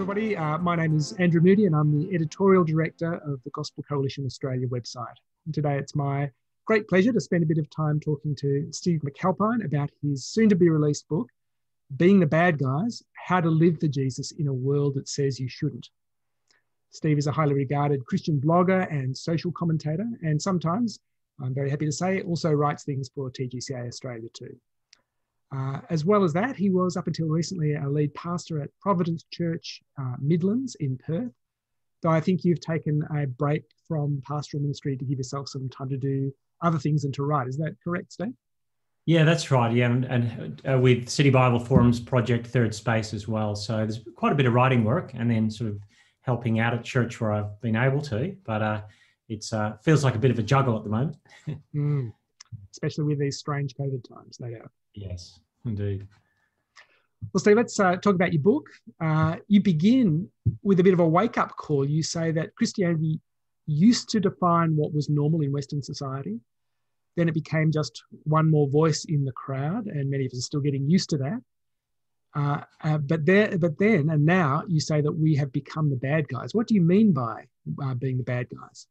everybody. My name is Andrew Moody and I'm the editorial director of the Gospel Coalition Australia website. And today it's my great pleasure to spend a bit of time talking to Steve McAlpine about his soon-to-be-released book, Being the Bad Guys, How to Live for Jesus in a World That Says You Shouldn't. Steve is a highly regarded Christian blogger and social commentator, and sometimes, I'm very happy to say, also writes things for TGCA Australia too. As well as that, he was up until recently a lead pastor at Providence Church Midlands in Perth. Though I think you've taken a break from pastoral ministry to give yourself some time to do other things and to write. Is that correct, Steve? Yeah, that's right. Yeah, and with City Bible Forum's project Third Space as well. So there's quite a bit of writing work and then sort of helping out at church where I've been able to. But it feels like a bit of a juggle at the moment. Especially with these strange COVID times, no doubt. Yes, indeed. Well, Steve, let's talk about your book. You begin with a bit of a wake-up call. You say that Christianity used to define what was normal in Western society. Then it became just one more voice in the crowd, and many of us are still getting used to that. But then and now you say that we have become the bad guys. What do you mean by being the bad guys?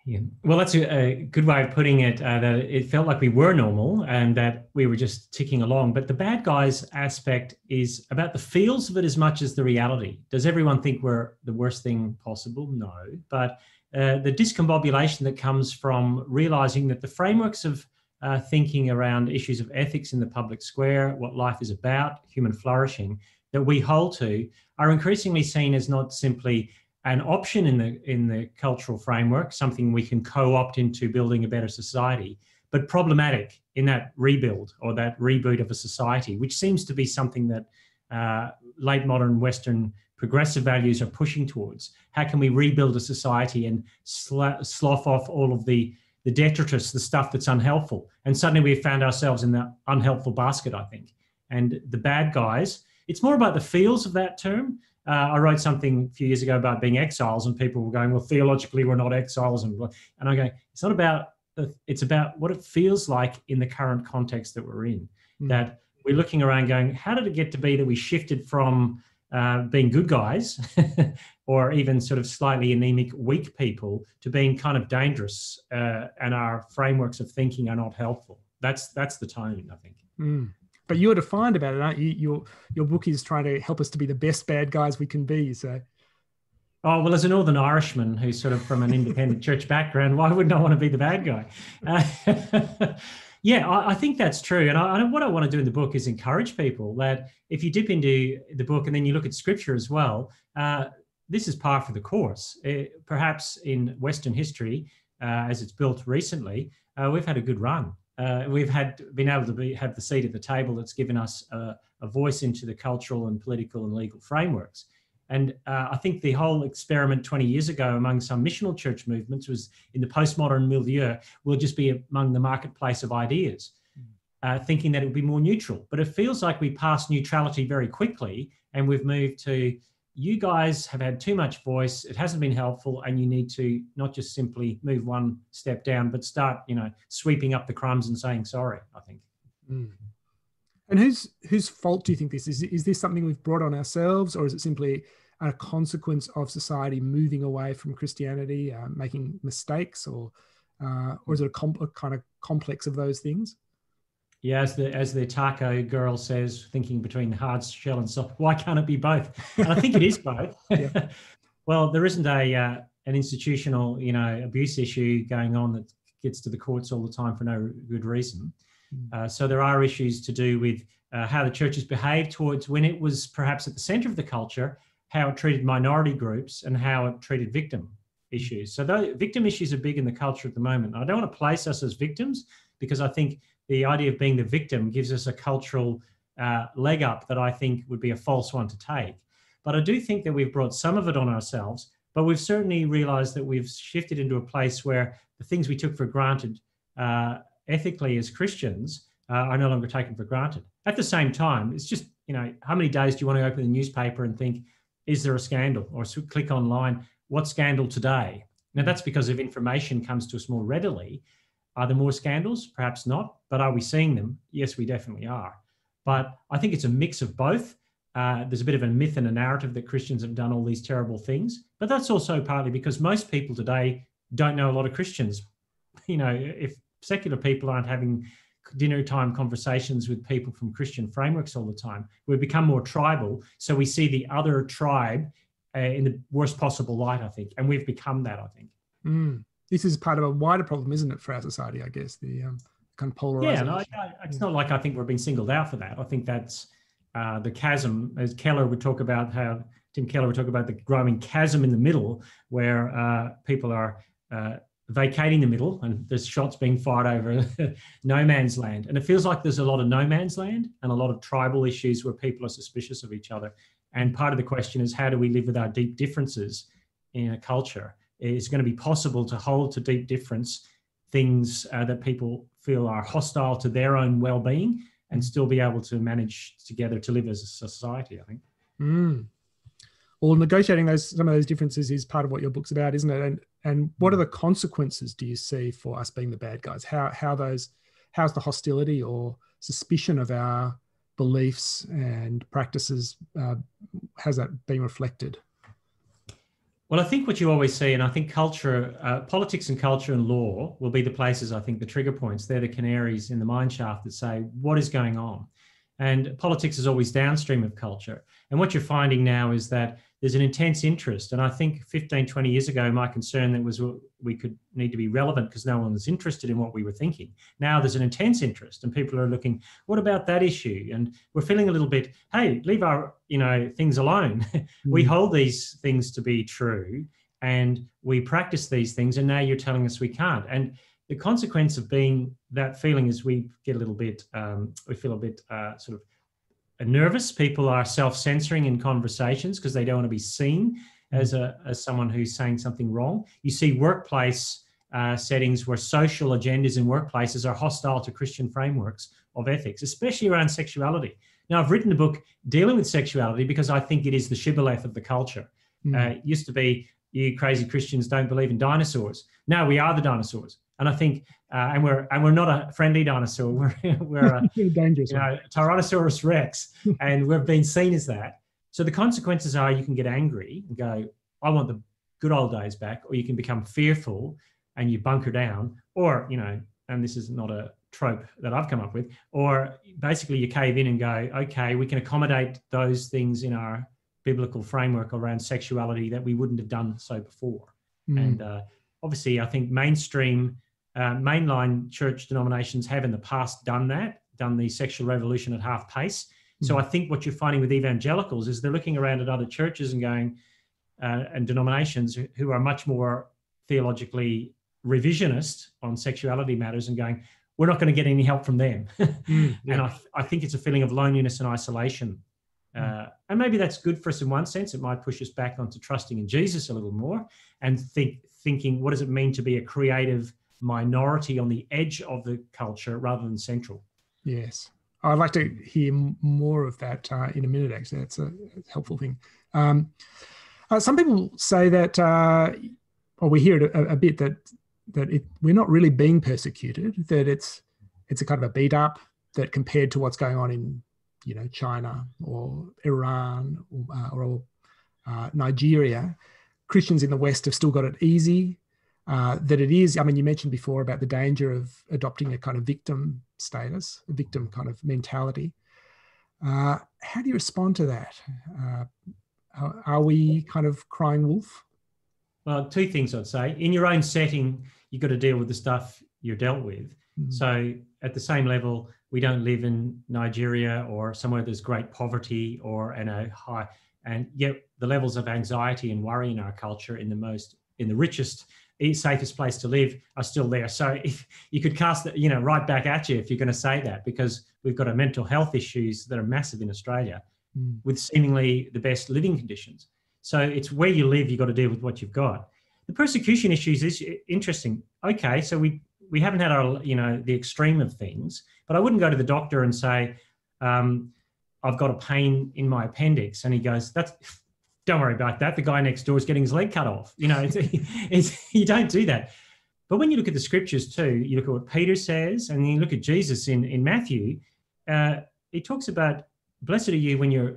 Yeah. Well, that's a good way of putting it, that it felt like we were normal and that we were just ticking along. But the bad guys aspect is about the feels of it as much as the reality. Does everyone think we're the worst thing possible? No. But the discombobulation that comes from realizing that the frameworks of thinking around issues of ethics in the public square, what life is about, human flourishing, that we hold to, are increasingly seen as not simply an option in the cultural framework, something we can co-opt into building a better society, but problematic in that rebuild or that reboot of a society, which seems to be something that late modern Western progressive values are pushing towards. How can we rebuild a society and slough off all of the detritus, the stuff that's unhelpful? And suddenly we've found ourselves in the unhelpful basket, I think. And the bad guys, it's more about the feels of that term. I wrote something a few years ago about being exiles, and people were going, well, theologically, we're not exiles. And I'm going, it's not about, it's about what it feels like in the current context that we're in, that we're looking around going, how did it get to be that we shifted from being good guys or even sort of slightly anemic, weak people to being kind of dangerous, and our frameworks of thinking are not helpful. That's the tone, I think. But you're defined about it, aren't you? Your book is trying to help us to be the best bad guys we can be, so. Oh, well, as a Northern Irishman who's sort of from an independent church background, why wouldn't I want to be the bad guy? Yeah, I think that's true. And what I want to do in the book is encourage people that if you dip into the book and then you look at scripture as well, this is par for the course. Perhaps in Western history, as it's built recently, we've had a good run. We've been able to have the seat at the table that's given us a voice into the cultural and political and legal frameworks. And I think the whole experiment 20 years ago among some missional church movements was in the postmodern milieu, will just be among the marketplace of ideas, thinking that it would be more neutral. But it feels like we passed neutrality very quickly and we've moved to, you guys have had too much voice, it hasn't been helpful, and you need to not just simply move one step down, but start, sweeping up the crumbs and saying sorry, I think. And whose fault do you think this is? Is this something we've brought on ourselves, or is it simply a consequence of society moving away from Christianity, making mistakes, or is it a kind of complex of those things? Yeah, as the taco girl says, thinking between hard shell and soft, why can't it be both? And I think it is both. Yeah. Well, there isn't an institutional, abuse issue going on that gets to the courts all the time for no good reason. So there are issues to do with how the church has behaved towards when it was perhaps at the center of the culture, how it treated minority groups and how it treated victim issues. So the victim issues are big in the culture at the moment. I don't want to place us as victims because I think the idea of being the victim gives us a cultural leg up that I think would be a false one to take. But I do think that we've brought some of it on ourselves, but we've certainly realized that we've shifted into a place where the things we took for granted ethically as Christians are no longer taken for granted. At the same time, it's just, how many days do you want to open the newspaper and think, is there a scandal? Or click online, what scandal today? Now that's because if information comes to us more readily. Are there more scandals? Perhaps not. But are we seeing them? Yes, we definitely are. But I think it's a mix of both. there's a bit of a myth and a narrative that Christians have done all these terrible things. But that's also partly because most people today don't know a lot of Christians. You know, if secular people aren't having dinner time conversations with people from Christian frameworks all the time, we've become more tribal. So we see the other tribe in the worst possible light, I think. And we've become that, I think. This is part of a wider problem, isn't it, for our society, I guess, the kind of polarization. Yeah, no, it's not like I think we're being singled out for that. I think that's the chasm, as Keller would talk about, how Tim Keller would talk about the growing chasm in the middle, where people are vacating the middle and there's shots being fired over no man's land. And it feels like there's a lot of no man's land and a lot of tribal issues where people are suspicious of each other. And part of the question is, how do we live with our deep differences in a culture? Is it going to be possible to hold to deep difference things that people feel are hostile to their own well-being and still be able to manage together to live as a society, I think. Well, negotiating some of those differences is part of what your book's about, isn't it? And what are the consequences do you see for us being the bad guys? How's the hostility or suspicion of our beliefs and practices, has that been reflected? Well, I think what you always see, and I think culture, politics and culture and law will be the places, I think, the trigger points. They're the canaries in the mine shaft that say, what is going on? And politics is always downstream of culture. And what you're finding now is that there's an intense interest. And I think 15, 20 years ago, my concern that was we could need to be relevant because no one was interested in what we were thinking. Now there's an intense interest and people are looking, what about that issue? And we're feeling a little bit, hey, leave our things alone. We hold these things to be true and we practice these things and now you're telling us we can't. And the consequence of being that feeling is we get a little bit, we feel a bit sort of nervous. People are self-censoring in conversations because they don't want to be seen as someone who's saying something wrong. You see workplace settings where social agendas in workplaces are hostile to Christian frameworks of ethics, especially around sexuality. Now, I've written a book dealing with sexuality because I think it is the shibboleth of the culture. It used to be, you crazy Christians don't believe in dinosaurs. Now we are the dinosaurs. And I think, and we're not a friendly dinosaur. We're a dangerous, Tyrannosaurus Rex, and we've been seen as that. So the consequences are you can get angry and go, I want the good old days back, or you can become fearful and you bunker down, or and this is not a trope that I've come up with, or basically you cave in and go, okay, we can accommodate those things in our biblical framework around sexuality that we wouldn't have done so before. And obviously, I think mainline church denominations have in the past done the sexual revolution at half pace. So I think what you're finding with evangelicals is they're looking around at other churches and going, and denominations who are much more theologically revisionist on sexuality matters and going, we're not going to get any help from them. And I think it's a feeling of loneliness and isolation. And maybe that's good for us in one sense. It might push us back onto trusting in Jesus a little more and thinking, what does it mean to be a creative minority on the edge of the culture rather than central? Yes. I'd like to hear more of that in a minute, actually. That's a helpful thing. Some people say that, or we hear it a bit, that we're not really being persecuted, that it's a kind of a beat up, that compared to what's going on in China or Iran or Nigeria, Christians in the West have still got it easy. That it is, I mean, you mentioned before about the danger of adopting a kind of victim status, a victim kind of mentality. How do you respond to that? Are we kind of crying wolf? Well, two things I'd say. In your own setting, you've got to deal with the stuff you're dealt with. So at the same level, we don't live in Nigeria or somewhere there's great poverty or high, and yet the levels of anxiety and worry in our culture in the richest, safest place to live are still there. So if you could cast it, right back at you if you're going to say that, because we've got mental health issues that are massive in Australia with seemingly the best living conditions. So it's where you live, you've got to deal with what you've got. The persecution issues is interesting. Okay, so we haven't had our, the extreme of things, but I wouldn't go to the doctor and say, I've got a pain in my appendix. And he goes, don't worry about that. The guy next door is getting his leg cut off. You don't do that. But when you look at the scriptures too, you look at what Peter says, and you look at Jesus in Matthew, he talks about, blessed are you when you're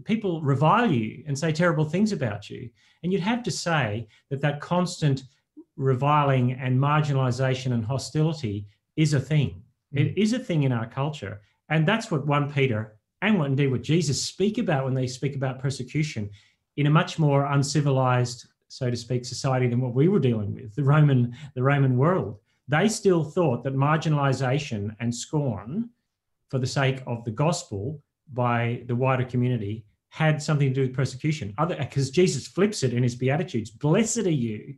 people revile you and say terrible things about you. And you'd have to say that that constant reviling and marginalization and hostility is a thing. It is a thing in our culture. And that's what 1 Peter and what Jesus speak about when they speak about persecution in a much more uncivilized, so to speak, society than what we were dealing with, the Roman world. They still thought that marginalization and scorn for the sake of the gospel by the wider community had something to do with persecution. Because Jesus flips it in his Beatitudes, blessed are you,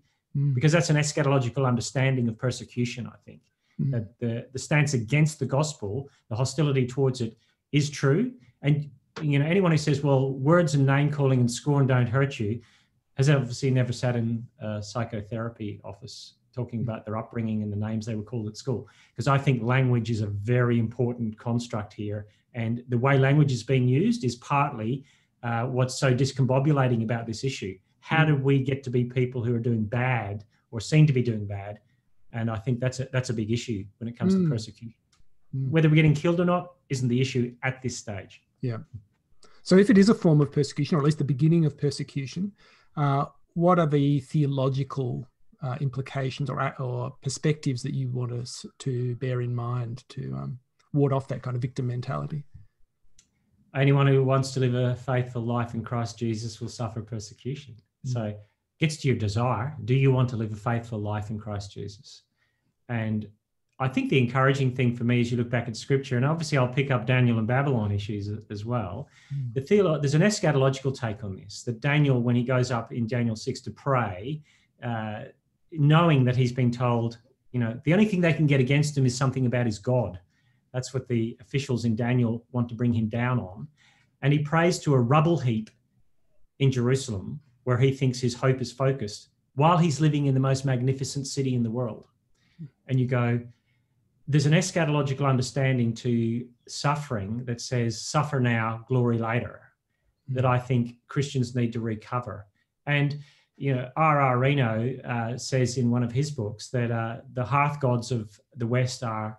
because that's an eschatological understanding of persecution, I think. That the stance against the gospel, the hostility towards it, is true. And anyone who says, well, words and name calling and scorn don't hurt you, has obviously never sat in a psychotherapy office talking about their upbringing and the names they were called at school. Because I think language is a very important construct here. And the way language is being used is partly what's so discombobulating about this issue. How do we get to be people who are doing bad or seem to be doing bad? And I think that's a big issue when it comes to persecution. Whether we're getting killed or not isn't the issue at this stage. Yeah. So if it is a form of persecution, or at least the beginning of persecution, what are the theological implications or perspectives that you want us to bear in mind to ward off that kind of victim mentality? Anyone who wants to live a faithful life in Christ Jesus will suffer persecution. So it gets to your desire. Do you want to live a faithful life in Christ Jesus? And I think the encouraging thing for me as you look back at scripture, and obviously I'll pick up Daniel and Babylon issues as well. There's an eschatological take on this, that Daniel, when he goes up in Daniel 6 to pray, knowing that he's been told, the only thing they can get against him is something about his God. That's what the officials in Daniel want to bring him down on. And he prays to a rubble heap in Jerusalem where he thinks his hope is focused while he's living in the most magnificent city in the world. And you go, there's an eschatological understanding to suffering that says, suffer now, glory later, that I think Christians need to recover. And, R.R. Reno says in one of his books that the hearth gods of the West are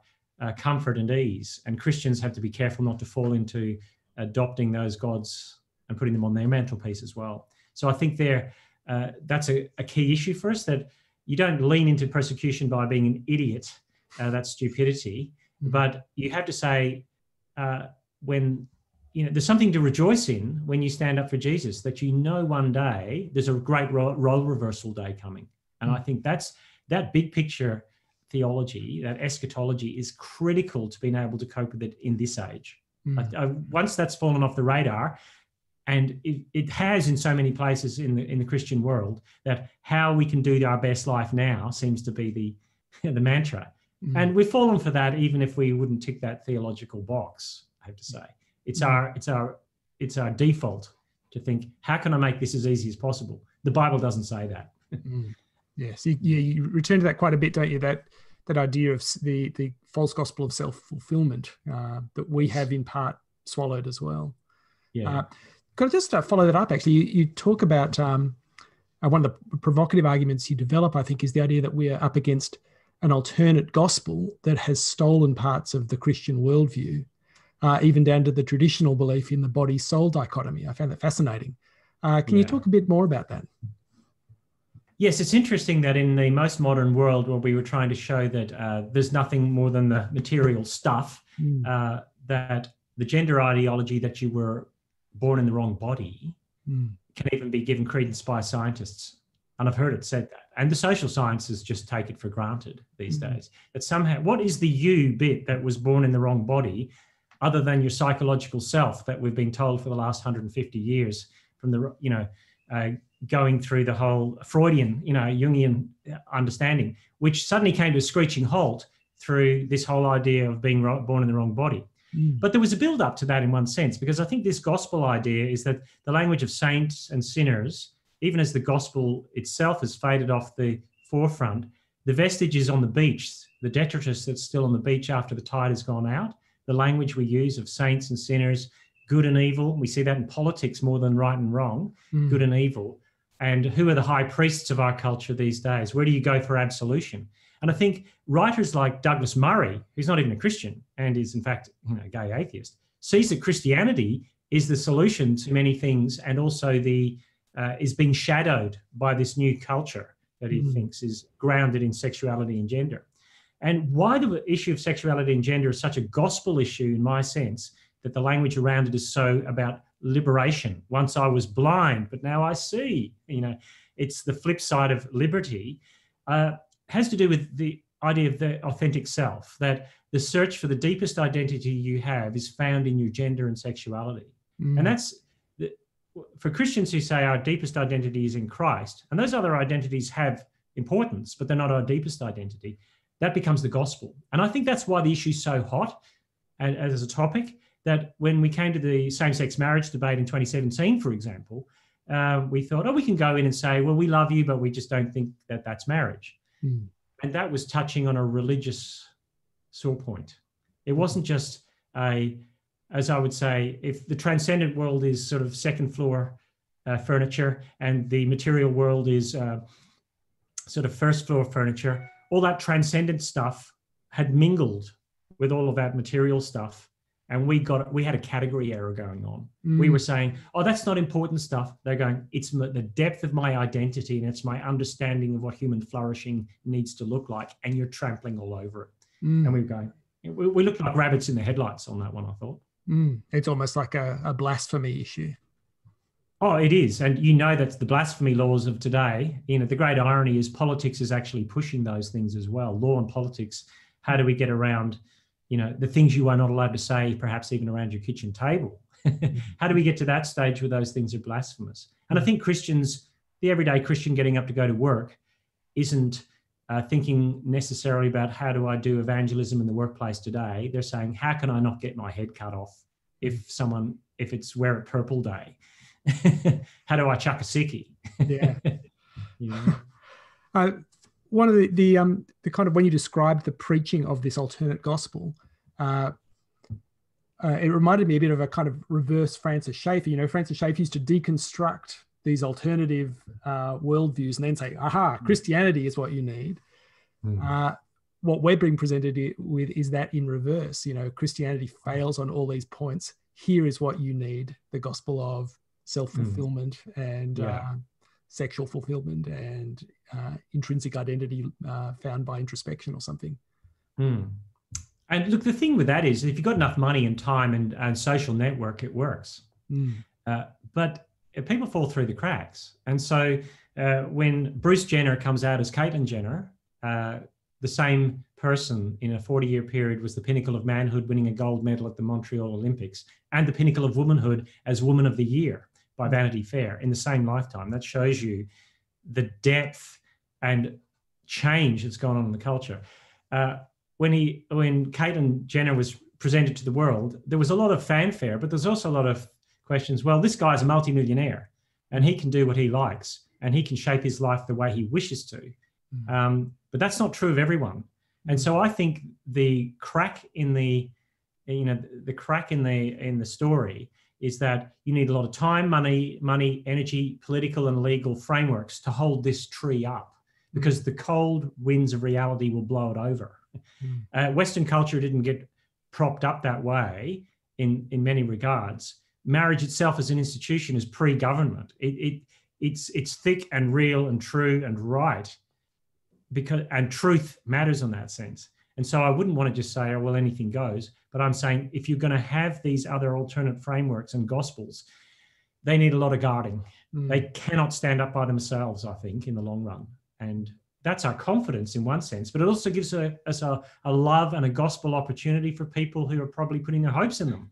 comfort and ease, and Christians have to be careful not to fall into adopting those gods and putting them on their mantelpiece as well. So I think that's a key issue for us, that you don't lean into persecution by being an idiot. That's stupidity. But you have to say when, there's something to rejoice in when you stand up for Jesus, that one day there's a great role reversal day coming. And I think that big picture theology, that eschatology, is critical to being able to cope with it in this age. Once that's fallen off the radar, and it has in so many places in the Christian world, that how we can do our best life now seems to be the mantra. And we've fallen for that, even if we wouldn't tick that theological box, I have to say. It's our default to think, how can I make this as easy as possible? The Bible doesn't say that. Yes, you return to that quite a bit, don't you? That idea of the false gospel of self-fulfillment that we have in part swallowed as well. Yeah. Could I just follow that up? Actually, you talk about one of the provocative arguments you develop, I think, is the idea that we are up against an alternate gospel that has stolen parts of the Christian worldview, even down to the traditional belief in the body-soul dichotomy. I found that fascinating. Can you talk a bit more about that? Yes, it's interesting that in the most modern world, where we were trying to show that there's nothing more than the material stuff, that the gender ideology that you were born in the wrong body can even be given credence by scientists. And I've heard it said that. And the social sciences just take it for granted these days. That somehow, what is the you bit that was born in the wrong body, other than your psychological self that we've been told for the last 150 years from the, going through the whole Freudian, Jungian understanding, which suddenly came to a screeching halt through this whole idea of being born in the wrong body. But there was a build up to that in one sense, because I think this gospel idea is that the language of saints and sinners, even as the gospel itself has faded off the forefront, the vestiges on the beach, the detritus that's still on the beach after the tide has gone out, the language we use of saints and sinners, good and evil, we see that in politics more than right and wrong, good and evil. And who are the high priests of our culture these days? Where do you go for absolution? And I think writers like Douglas Murray, who's not even a Christian and is in fact a gay atheist, sees that Christianity is the solution to many things, and also is being shadowed by this new culture that he thinks is grounded in sexuality and gender. And why the issue of sexuality and gender is such a gospel issue, in my sense, that the language around it is so about liberation. Once I was blind, but now I see. It's the flip side of liberty. Has to do with the idea of the authentic self, that the search for the deepest identity you have is found in your gender and sexuality. And that's, for Christians who say our deepest identity is in Christ, and those other identities have importance, but they're not our deepest identity, that becomes the gospel. And I think that's why the issue is so hot as a topic, that when we came to the same-sex marriage debate in 2017, for example, we thought, we can go in and say, well, we love you, but we just don't think that that's marriage. And that was touching on a religious sore point. It wasn't just as I would say, if the transcendent world is sort of second floor furniture and the material world is sort of first floor furniture, all that transcendent stuff had mingled with all of that material stuff. And we had a category error going on. We were saying, that's not important stuff. They're going, it's the depth of my identity and it's my understanding of what human flourishing needs to look like. And you're trampling all over it. And we were going, we looked like rabbits in the headlights on that one, I thought. It's almost like a blasphemy issue. Oh, it is. And that's the blasphemy laws of today. The great irony is politics is actually pushing those things as well. Law and politics. How do we get around the things you are not allowed to say, perhaps even around your kitchen table? How do we get to that stage where those things are blasphemous? And I think Christians, the everyday Christian getting up to go to work, isn't thinking necessarily about how do I do evangelism in the workplace today. They're saying, how can I not get my head cut off if it's Wear It Purple Day? How do I chuck a sickie? Yeah. One of the kind of, when you described the preaching of this alternate gospel, it reminded me a bit of a kind of reverse Francis Schaeffer. Francis Schaeffer used to deconstruct these alternative worldviews and then say, Christianity is what you need. What we're being presented with is that in reverse. Christianity fails on all these points. Here is what you need: the gospel of self-fulfillment and sexual fulfillment and intrinsic identity found by introspection or something. And look, the thing with that is, if you've got enough money and time and social network, it works. But people fall through the cracks. And so when Bruce Jenner comes out as Caitlyn Jenner, the same person in a 40-year period was the pinnacle of manhood, winning a gold medal at the Montreal Olympics, and the pinnacle of womanhood as Woman of the Year by Vanity Fair in the same lifetime. That shows you the depth and change that's gone on in the culture. When Caitlyn Jenner was presented to the world, there was a lot of fanfare, but there's also a lot of questions. Well, this guy's a multimillionaire and he can do what he likes and he can shape his life the way he wishes to. But that's not true of everyone. And so I think the crack in the story is that you need a lot of time, money, energy, political and legal frameworks to hold this tree up, because the cold winds of reality will blow it over. Western culture didn't get propped up that way in many regards. Marriage itself as an institution is pre-government. It's thick and real and true and right, and truth matters in that sense. And so I wouldn't want to just say, anything goes. But I'm saying, if you're going to have these other alternate frameworks and gospels, they need a lot of guarding. They cannot stand up by themselves, I think, in the long run. And that's our confidence in one sense, but it also gives us a love and a gospel opportunity for people who are probably putting their hopes in them.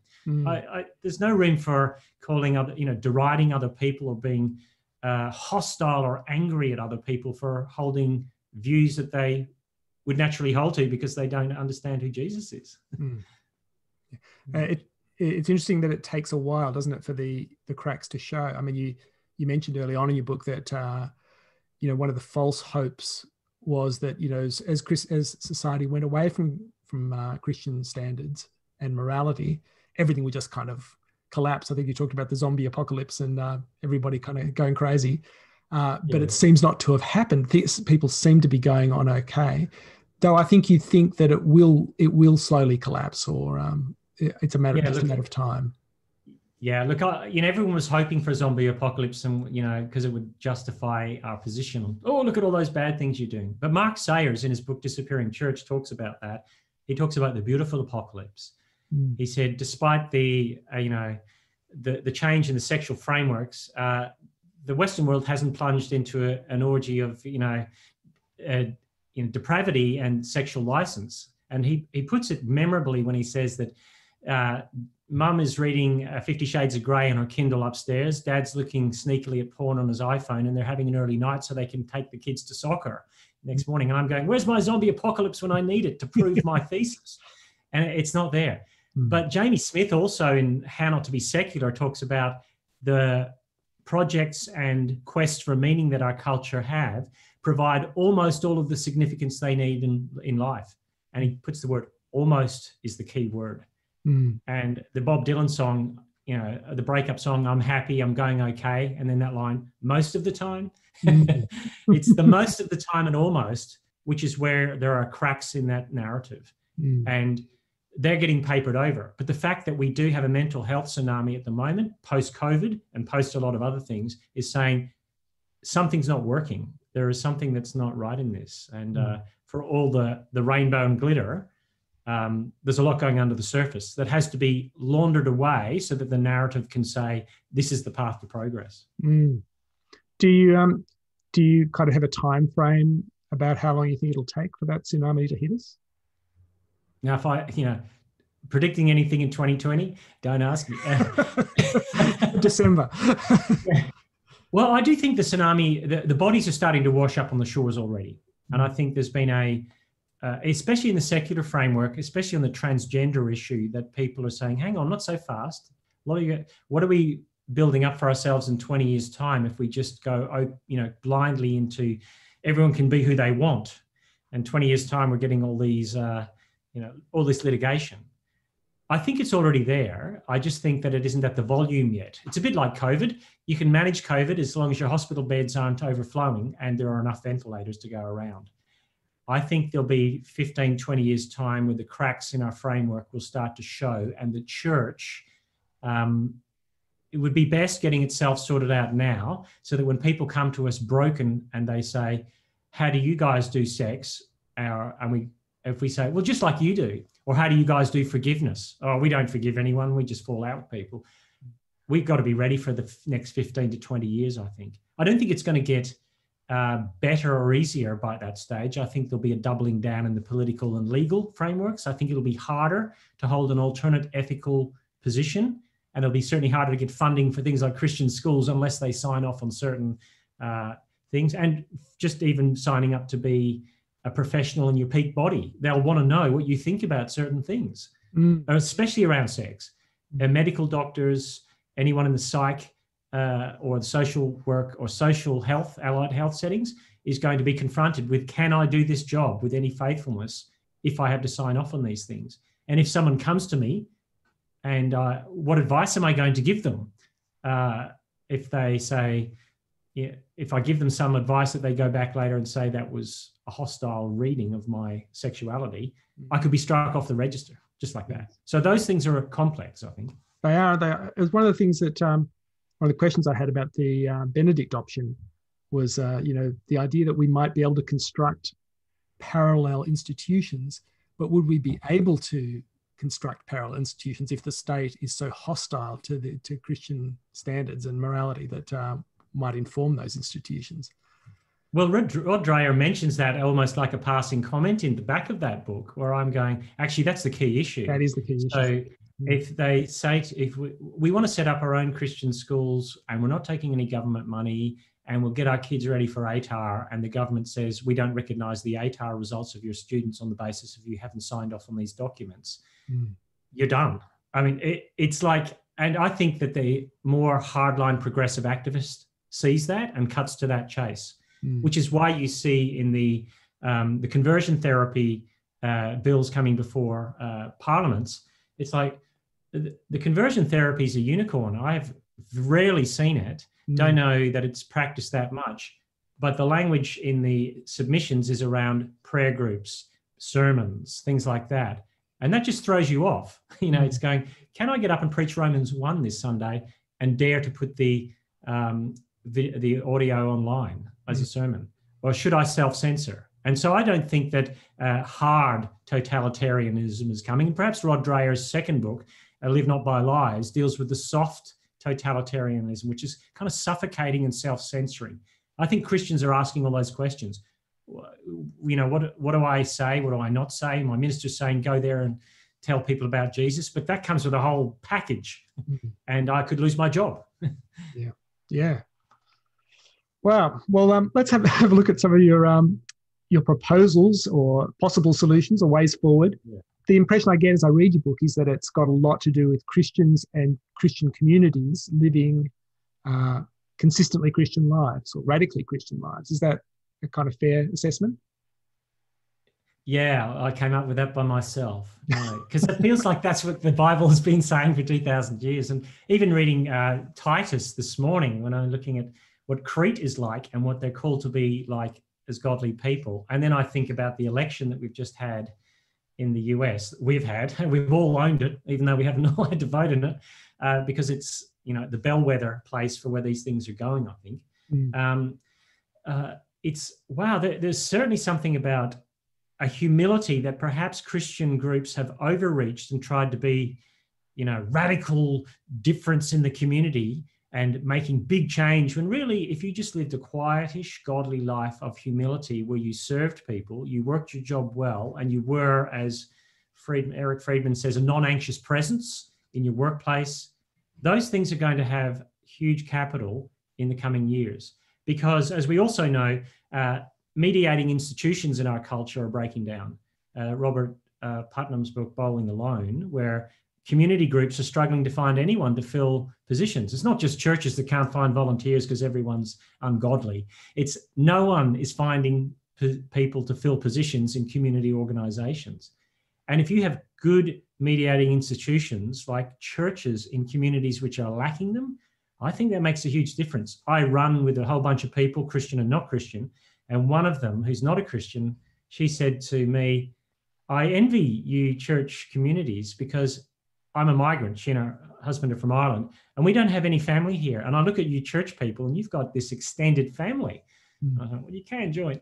There's no room for calling deriding other people or being hostile or angry at other people for holding views that they would naturally hold to because they don't understand who Jesus is. It's interesting that it takes a while, doesn't it, for the cracks to show. I mean, you mentioned early on in your book that one of the false hopes was that as society went away from Christian standards and morality, everything would just kind of collapse. I think you talked about the zombie apocalypse and everybody kind of going crazy. But it seems not to have happened. People seem to be going on okay, though. I think you think that it will slowly collapse, or it's a matter of time. Yeah, look, everyone was hoping for a zombie apocalypse, and because it would justify our position on, oh, look at all those bad things you're doing. But Mark Sayers, in his book Disappearing Church, talks about that. He talks about the beautiful apocalypse. He said, despite the change in the sexual frameworks, the Western world hasn't plunged into an orgy of depravity and sexual license. And he puts it memorably when he says that Mum is reading 50 Shades of Grey on her Kindle upstairs. Dad's looking sneakily at porn on his iPhone, and they're having an early night so they can take the kids to soccer next morning. And I'm going, where's my zombie apocalypse when I need it to prove my thesis? And it's not there. But Jamie Smith also, in How Not to Be Secular, talks about the projects and quests for meaning that our culture have provide almost all of the significance they need in life. And he puts the word almost is the key word. And the Bob Dylan song, the breakup song, I'm happy, I'm going okay. And then that line, most of the time. It's the most of the time and almost, which is where there are cracks in that narrative. And they're getting papered over. But the fact that we do have a mental health tsunami at the moment, post-COVID and post a lot of other things, is saying something's not working. There is something that's not right in this. And for all the rainbow and glitter, there's a lot going under the surface that has to be laundered away so that the narrative can say, this is the path to progress. Do you kind of have a time frame about how long you think it'll take for that tsunami to hit us? Now, if I, predicting anything in 2020, don't ask me. December. Yeah. Well, I do think the tsunami, the bodies are starting to wash up on the shores already. And I think there's been especially in the secular framework, especially on the transgender issue, that people are saying, hang on, not so fast. What are we building up for ourselves in 20 years' time if we just go, blindly into everyone can be who they want? And 20 years' time, we're getting all these, all this litigation. I think it's already there. I just think that it isn't at the volume yet. It's a bit like COVID. You can manage COVID as long as your hospital beds aren't overflowing and there are enough ventilators to go around. I think there'll be 15, 20 years' time where the cracks in our framework will start to show, and the church, it would be best getting itself sorted out now so that when people come to us broken and they say, how do you guys do sex? If we say, well, just like you do, or how do you guys do forgiveness? Oh, we don't forgive anyone. We just fall out with people. We've got to be ready for the next 15 to 20 years, I think. I don't think it's going to get better or easier by that stage. I think there'll be a doubling down in the political and legal frameworks. I think it'll be harder to hold an alternate ethical position, and it'll be certainly harder to get funding for things like Christian schools unless they sign off on certain things. And just even signing up to be a professional in your peak body, they'll want to know what you think about certain things, especially around sex. Medical doctors, anyone in the psych or the social work or social health, allied health settings, is going to be confronted with, can I do this job with any faithfulness if I have to sign off on these things? And if someone comes to me, and what advice am I going to give them? If they say, if I give them some advice that they go back later and say that was a hostile reading of my sexuality, I could be struck off the register just like that. So those things are complex, I think. They are. It was one of the things that, one of the questions I had about the Benedict option was, the idea that we might be able to construct parallel institutions, but would we be able to construct parallel institutions if the state is so hostile to Christian standards and morality that might inform those institutions? Well, Rod Dreher mentions that almost like a passing comment in the back of that book, where I'm going, actually, that's the key issue. That is the key issue. So if they say, if we want to set up our own Christian schools and we're not taking any government money and we'll get our kids ready for ATAR, and the government says, we don't recognize the ATAR results of your students on the basis of you haven't signed off on these documents, you're done. I mean, it's like, and I think that the more hardline progressive activist sees that and cuts to that chase. Which is why you see in the conversion therapy bills coming before parliaments, it's like the conversion therapy is a unicorn. I've rarely seen it. Don't know that it's practiced that much, but the language in the submissions is around prayer groups, sermons, things like that. And that just throws you off. It's going, can I get up and preach Romans 1 this Sunday and dare to put the audio online as a sermon? Or should I self-censor? And so I don't think that hard totalitarianism is coming. And perhaps Rod Dreher's second book, Live Not by Lies, deals with the soft totalitarianism, which is kind of suffocating and self-censoring. I think Christians are asking all those questions. What do I say? What do I not say? My minister's saying, go there and tell people about Jesus. But that comes with a whole package, and I could lose my job. Yeah. Wow. Well, let's have a look at some of your proposals or possible solutions or ways forward. Yeah. The impression I get as I read your book is that it's got a lot to do with Christians and Christian communities living consistently Christian lives or radically Christian lives. Is that a kind of fair assessment? Yeah, I came up with that by myself. Because it feels like that's what the Bible has been saying for 2,000 years. And even reading Titus this morning, when I'm looking at what Crete is like and what they're called to be like as godly people. And then I think about the election that we've just had in the US. We've all owned it, even though we haven't all had to vote in it, because it's, the bellwether place for where these things are going, I think. There's certainly something about a humility that perhaps Christian groups have overreached and tried to be, radical difference in the community and making big change, when really, if you just lived a quietish, godly life of humility where you served people, you worked your job well, and you were, as Eric Friedman says, a non-anxious presence in your workplace, those things are going to have huge capital in the coming years. Because as we also know, mediating institutions in our culture are breaking down. Robert Putnam's book, Bowling Alone, where community groups are struggling to find anyone to fill positions. It's not just churches that can't find volunteers because everyone's ungodly. It's no one is finding people to fill positions in community organizations. And if you have good mediating institutions like churches in communities which are lacking them, I think that makes a huge difference. I run with a whole bunch of people, Christian and not Christian, and one of them, who's not a Christian, she said to me, I envy you church communities because I'm a migrant. She and her husband are from Ireland, and we don't have any family here. And I look at you church people, and you've got this extended family. I thought, well, you can join.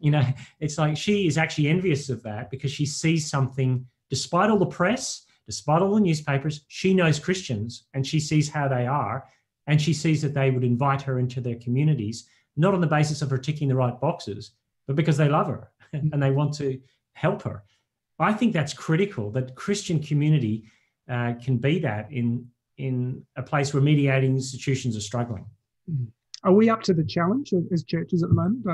It's like she is actually envious of that because she sees something, despite all the press, despite all the newspapers, she knows Christians, and she sees how they are, and she sees that they would invite her into their communities, not on the basis of her ticking the right boxes, but because they love her and they want to help her. I think that's critical, that Christian community can be that in a place where mediating institutions are struggling. Are we up to the challenge as churches at the moment?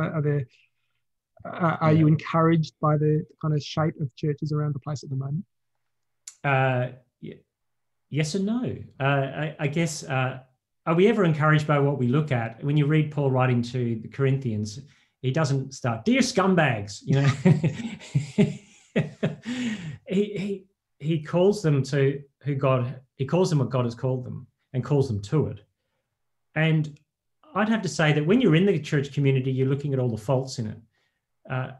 Are you encouraged by the kind of shape of churches around the place at the moment? Yes and no. I guess, are we ever encouraged by what we look at? When you read Paul writing to the Corinthians, he doesn't start, dear scumbags, he calls them to who God, he calls them what God has called them and calls them to it. And I'd have to say that when you're in the church community, you're looking at all the faults in it.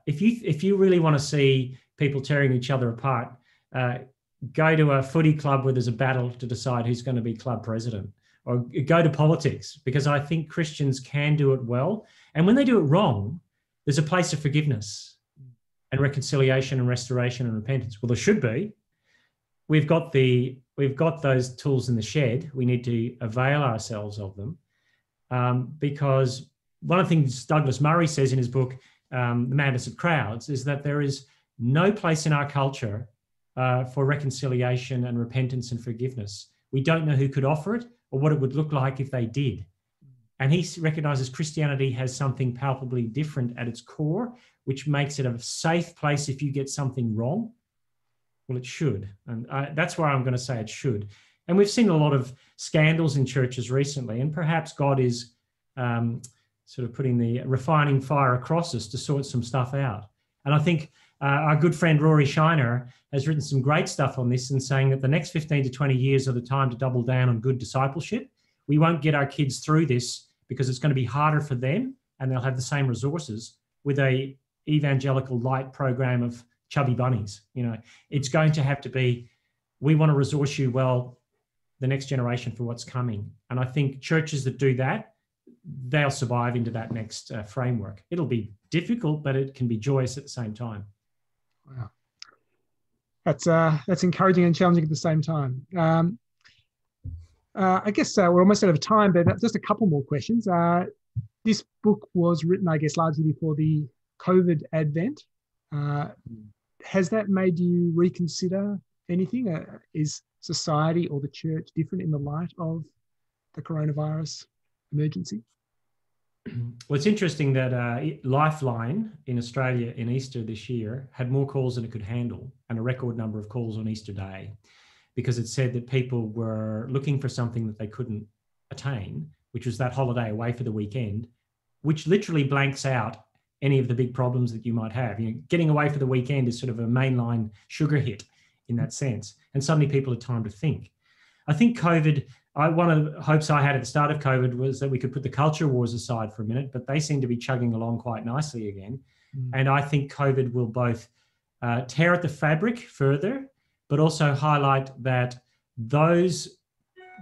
If you really want to see people tearing each other apart, go to a footy club where there's a battle to decide who's going to be club president, or go to politics, because I think Christians can do it well. And when they do it wrong, there's a place of forgiveness and reconciliation and restoration and repentance. Well, there should be. We've got those tools in the shed. We need to avail ourselves of them, because one of the things Douglas Murray says in his book, The Madness of Crowds, is that there is no place in our culture for reconciliation and repentance and forgiveness. We don't know who could offer it or what it would look like if they did. And he recognizes Christianity has something palpably different at its core, which makes it a safe place if you get something wrong. Well, it should. And that's where I'm going to say it should. And we've seen a lot of scandals in churches recently, and perhaps God is sort of putting the refining fire across us to sort some stuff out. And I think our good friend Rory Shiner has written some great stuff on this and saying that the next 15 to 20 years are the time to double down on good discipleship. We won't get our kids through this because it's going to be harder for them, and they'll have the same resources with a evangelical light program of chubby bunnies. It's going to have to be we want to resource you well, the next generation, for what's coming. And I think churches that do that, they'll survive into that next framework. It'll be difficult, but it can be joyous at the same time. Wow. That's encouraging and challenging at the same time. I guess we're almost out of time, but just a couple more questions. This book was written, I guess, largely before the COVID advent. Has that made you reconsider anything? Is society or the church different in the light of the coronavirus emergency? Well, it's interesting that Lifeline in Australia in Easter this year had more calls than it could handle, and a record number of calls on Easter Day, because it said that people were looking for something that they couldn't attain, which was that holiday away for the weekend, which literally blanks out any of the big problems that you might have. You know, getting away for the weekend is sort of a mainline sugar hit in that sense. And suddenly people had time to think. I think COVID, one of the hopes I had at the start of COVID was that we could put the culture wars aside for a minute, but they seem to be chugging along quite nicely again. And I think COVID will both tear at the fabric further, but also highlight that those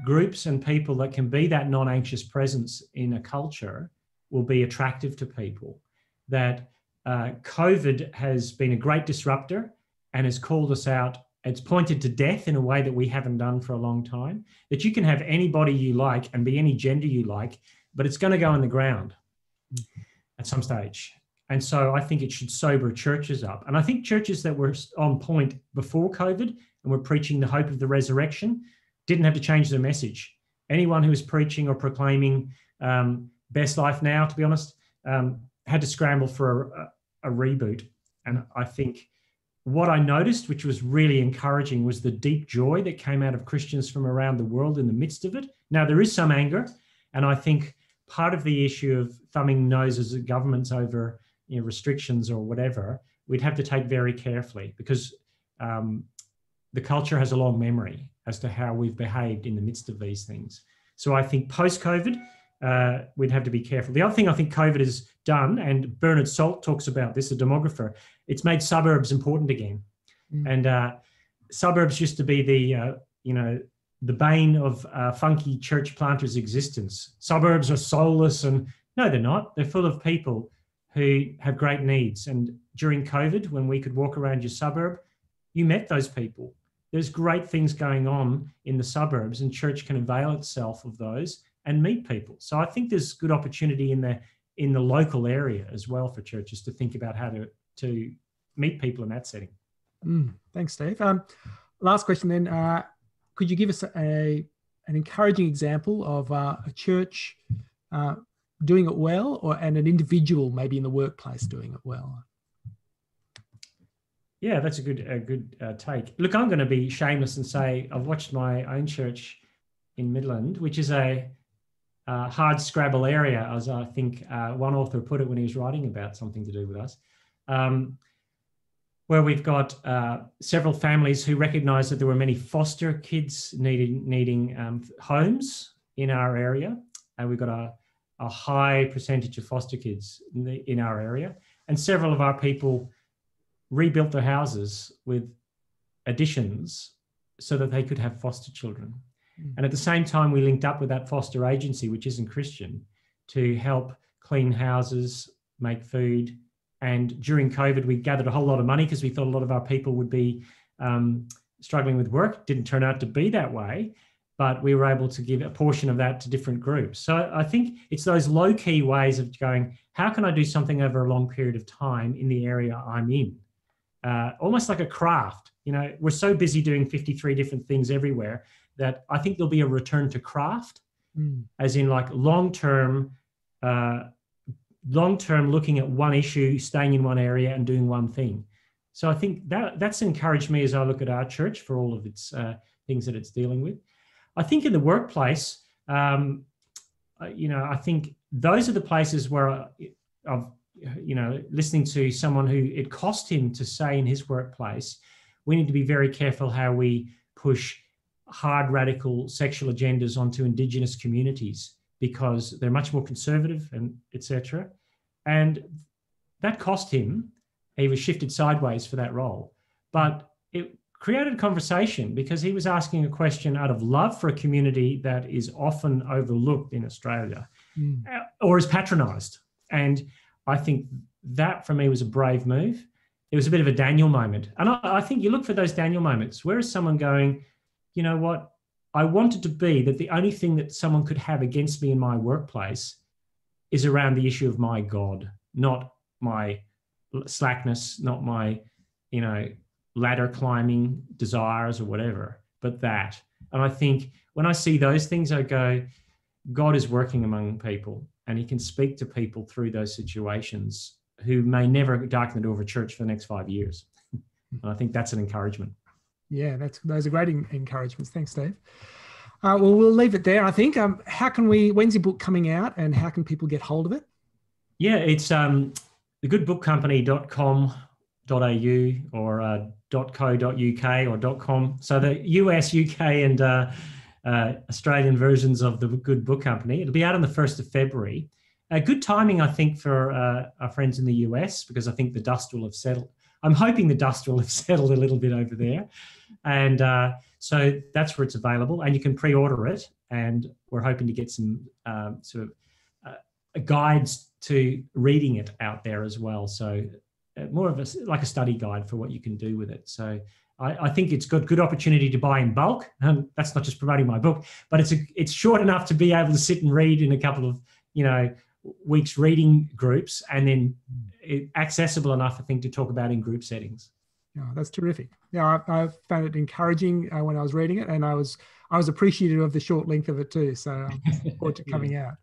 groups and people that can be that non-anxious presence in a culture will be attractive to people. That COVID has been a great disruptor and has called us out. It's pointed to death in a way that we haven't done for a long time, that you can have anybody you like and be any gender you like, but it's going to go in the ground at some stage. And so I think it should sober churches up. And I think churches that were on point before COVID and were preaching the hope of the resurrection didn't have to change their message. Anyone who was preaching or proclaiming best life now, to be honest, had to scramble for a reboot. And I think what I noticed, which was really encouraging, was the deep joy that came out of Christians from around the world in the midst of it. Now, there is some anger, and I think part of the issue of thumbing noses at governments over restrictions or whatever, we'd have to take very carefully, because the culture has a long memory as to how we've behaved in the midst of these things. So I think post-COVID, we'd have to be careful. The other thing I think COVID has done, and Bernard Salt talks about this, a demographer, it's made suburbs important again. And suburbs used to be the bane of funky church planters' existence. Suburbs are soulless, and no, they're not. They're full of people who have great needs. And during COVID, when we could walk around your suburb, you met those people. There's great things going on in the suburbs, and church can avail itself of those and meet people. So I think there's good opportunity in the local area as well for churches to think about how to meet people in that setting. Thanks, Steve. Last question then. Could you give us an encouraging example of a church doing it well, and an individual maybe in the workplace doing it well? Yeah, that's a good take. Look, I'm going to be shameless and say I've watched my own church in Midland, which is a hard scrabble area, as I think one author put it when he was writing about something to do with us, where we've got several families who recognise that there were many foster kids needing homes in our area, and we've got a high percentage of foster kids in our area, and several of our people rebuilt their houses with additions so that they could have foster children. And at the same time, we linked up with that foster agency, which isn't Christian, to help clean houses, make food. And during COVID, we gathered a whole lot of money because we thought a lot of our people would be struggling with work. Didn't turn out to be that way, but we were able to give a portion of that to different groups. So I think it's those low-key ways of going, how can I do something over a long period of time in the area I'm in? Almost like a craft. We're so busy doing 53 different things everywhere that I think there'll be a return to craft, as in like long-term looking at one issue, staying in one area and doing one thing. So I think that's encouraged me as I look at our church for all of its things that it's dealing with. I think in the workplace, I think those are the places where I've, listening to someone who it cost him to say in his workplace, we need to be very careful how we push hard, radical sexual agendas onto Indigenous communities because they're much more conservative and etc. And that cost him. He was shifted sideways for that role. But it created a conversation because he was asking a question out of love for a community that is often overlooked in Australia or is patronised. And I think that for me was a brave move. It was a bit of a Daniel moment. And I think you look for those Daniel moments. Where is someone going, you know what? I wanted to be that the only thing that someone could have against me in my workplace is around the issue of my God, not my slackness, not my, ladder climbing desires or whatever, but that. And I think when I see those things, I go, God is working among people and he can speak to people through those situations who may never darken the door of a church for the next 5 years. And I think that's an encouragement. Yeah, those are great encouragements. Thanks, Dave. Well, we'll leave it there, I think. When's your book coming out and how can people get hold of it? Yeah, it's thegoodbookcompany.com.au or .co.uk or .com. So the US, UK and Australian versions of the Good Book Company. It'll be out on the 1st of February. Good timing, I think, for our friends in the US, because I think the dust will have settled. I'm hoping the dust will have settled a little bit over there. And so that's where it's available. And you can pre-order it. And we're hoping to get some guides to reading it out there as well. So more of like a study guide for what you can do with it. So I think it's got good opportunity to buy in bulk. That's not just promoting my book, but it's short enough to be able to sit and read in a couple of, weeks reading groups, and then accessible enough, I think, to talk about in group settings. Yeah, that's terrific. Yeah, I found it encouraging when I was reading it, and I was appreciative of the short length of it too. So I'm looking forward to coming out.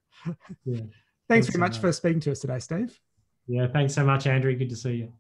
Yeah. Thanks very much for speaking to us today, Steve. Yeah, thanks so much, Andrew. Good to see you.